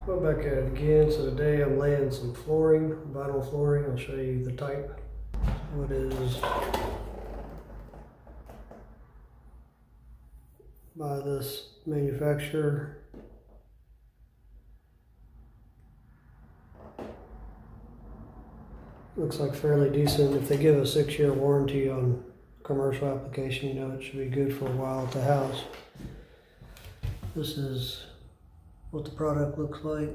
Go back at it again. So today I'm laying some flooring, vinyl flooring. I'll show you the type. What is by this manufacturer. Looks like fairly decent. If they give a 6-year warranty on commercial application, you know it should be good for a while at the house. This is what the product looks like.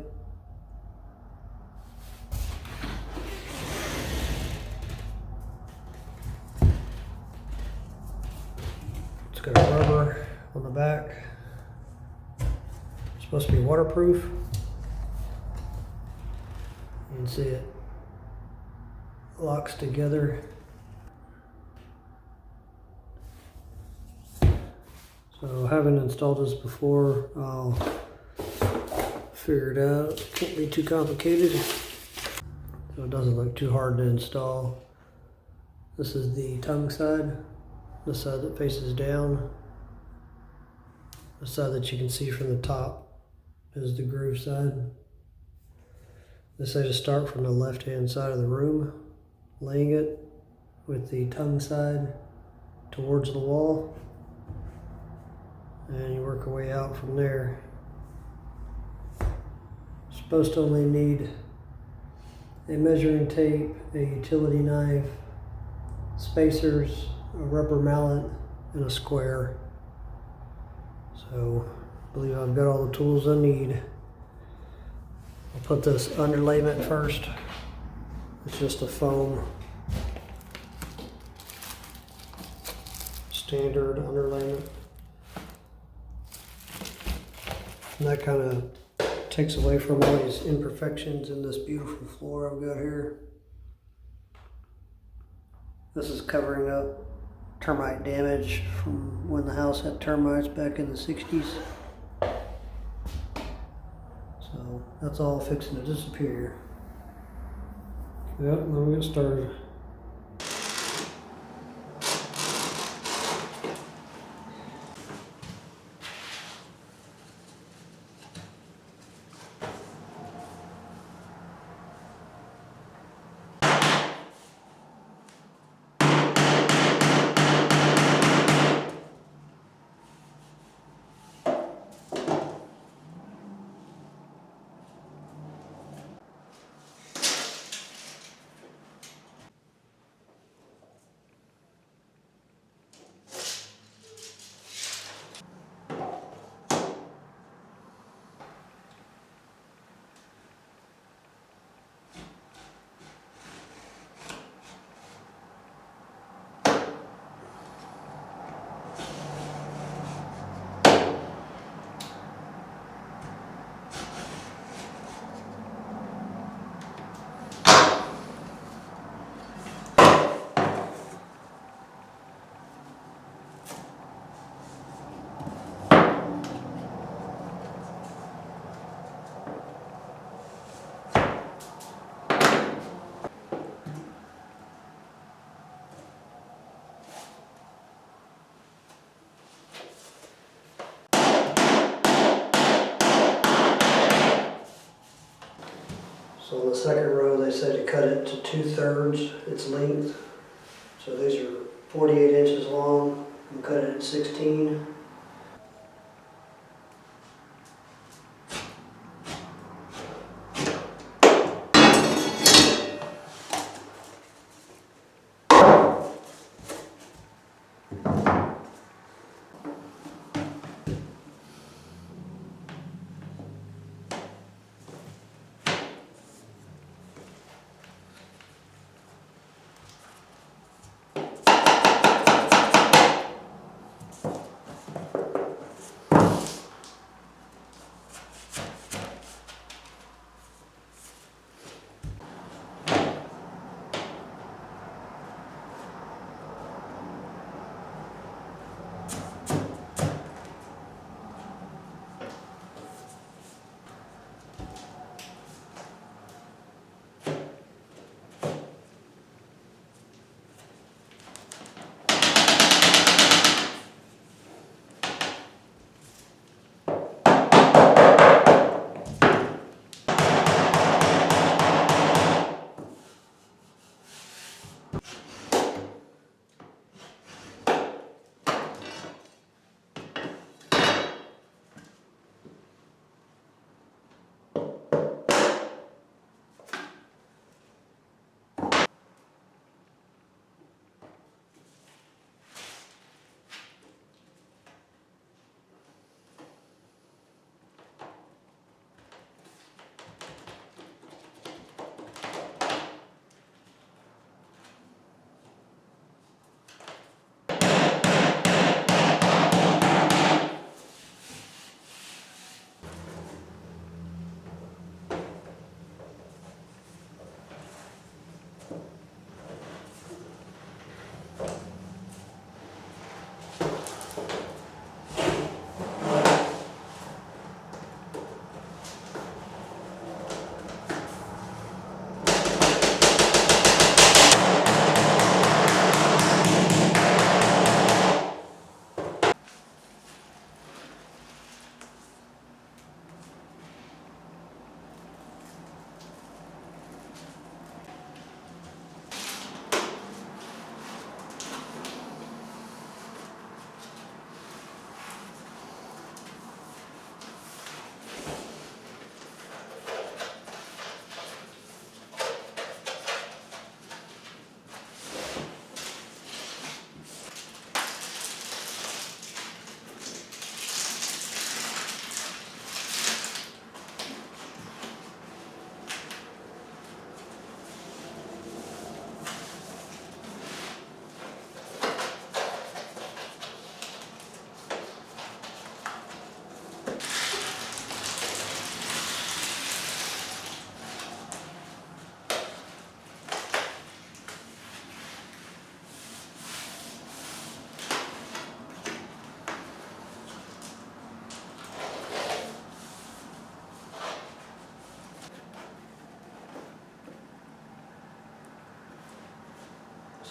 It's got a rubber on the back. It's supposed to be waterproof. You can see it locks together. So having installed this before, I'll figure it out. It can't be too complicated. So it doesn't look too hard to install. This is the tongue side, the side that faces down. The side that you can see from the top is the groove side. They say to start from the left-hand side of the room, laying it with the tongue side towards the wall, and you work your way out from there. Supposed to only need a measuring tape, a utility knife, spacers, a rubber mallet, and a square. So I believe I've got all the tools I need. I'll put this underlayment first. It's just a foam, standard underlayment. And that kind of takes away from all these imperfections in this beautiful floor I've got here. This is covering up termite damage from when the house had termites back in the 60s. So that's all fixing to disappear. Yep, let me get started. So on the second row, they said to cut it to 2/3 its length. So these are 48 inches long. I'm cutting it at 16.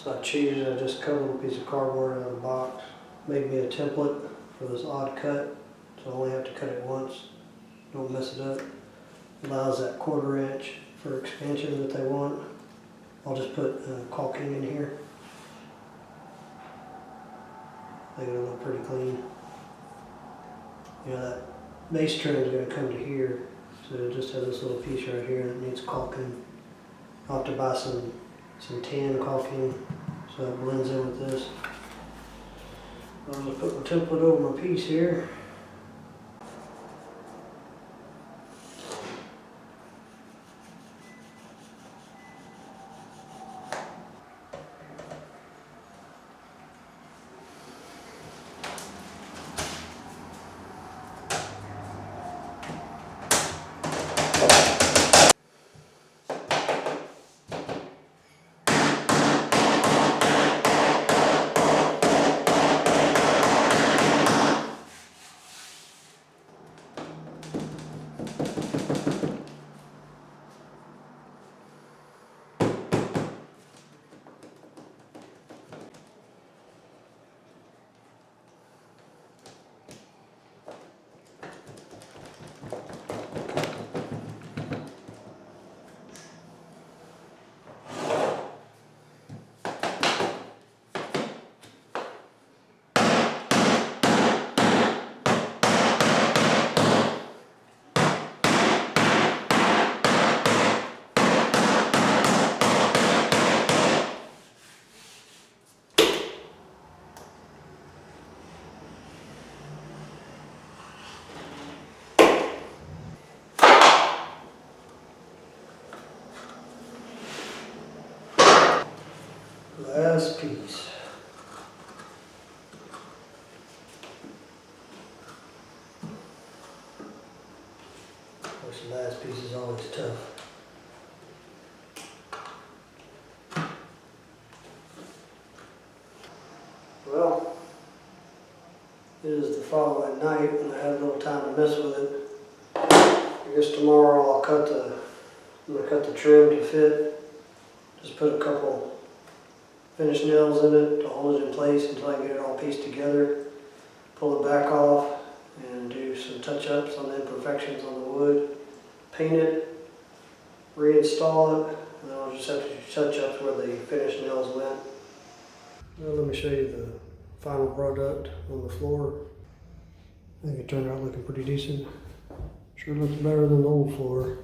So I cheated, I just cut a little piece of cardboard out of the box, made me a template for this odd cut, so I only have to cut it once, don't mess it up. Allows that 1/4 inch for expansion that they want. I'll just put caulking in here. They're gonna look pretty clean. You know, that base trim is gonna come to here, so it just has this little piece right here that needs caulking. I'll have to buy some tan caulking so it blends in with this. I'm gonna put my template over my piece here. Last piece. Of course, the last piece is always tough. Well, it is the following night and I had a little time to mess with it. I guess tomorrow I'm gonna cut the trim to fit. Just put a couple finish nails in it to hold it in place until I get it all pieced together. Pull it back off and do some touch-ups on the imperfections on the wood. Paint it, reinstall it, and then I'll just have to do touch-ups where the finish nails went. Now let me show you the final product on the floor. I think it turned out looking pretty decent. Sure looks better than the old floor.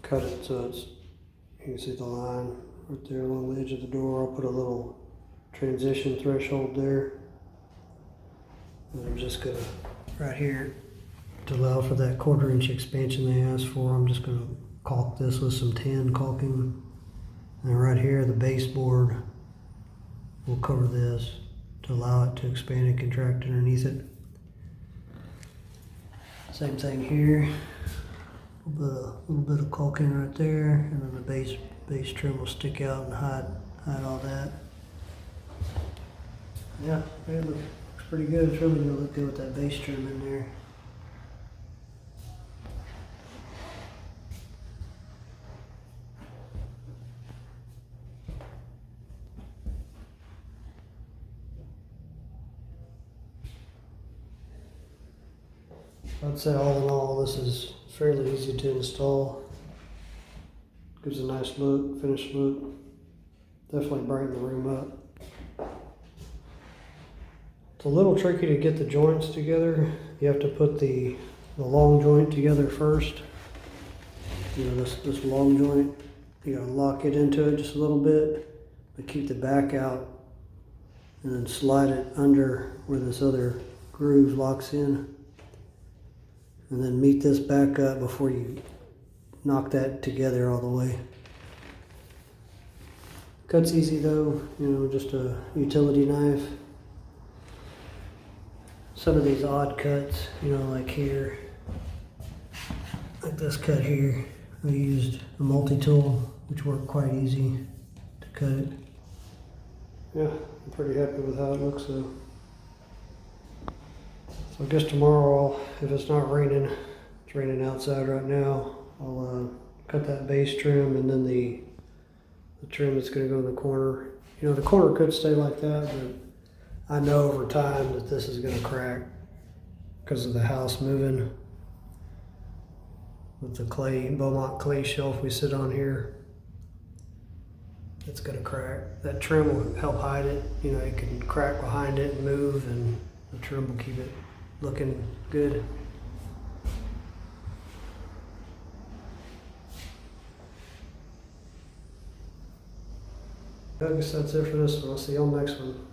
Cut it so you can see the line right there along the edge of the door. I'll put a little transition threshold there. And I'm just gonna, right here, to allow for that 1/4 inch expansion they asked for, I'm just gonna caulk this with some tan caulking. And right here, the baseboard will cover this to allow it to expand and contract underneath it. Same thing here. A little bit of caulking right there, and then the base trim will stick out and hide all that. Yeah, it looks pretty good. It's really gonna look good with that base trim in there. I'd say all in all, this is fairly easy to install. Gives a nice look, finished look. Definitely brighten the room up. It's a little tricky to get the joints together. You have to put the long joint together first. You know, this long joint, you gotta lock it into it just a little bit, but keep the back out and then slide it under where this other groove locks in. And then meet this back up before you knock that together all the way. Cut's easy though, you know, just a utility knife. Some of these odd cuts, you know, like here, like this cut here, I used a multi-tool, which worked quite easy to cut it. yeah, I'm pretty happy with how it looks though. So I guess tomorrow, if it's not raining, it's raining outside right now, I'll cut that base trim and then the trim that's going to go in the corner. You know, the corner could stay like that, but I know over time that this is going to crack because of the house moving with the clay, Beaumont clay shelf we sit on here. It's going to crack. That trim will help hide it. You know, it can crack behind it and move, and the trim will keep it looking good. I guess that's it for this one. I'll see y'all next one.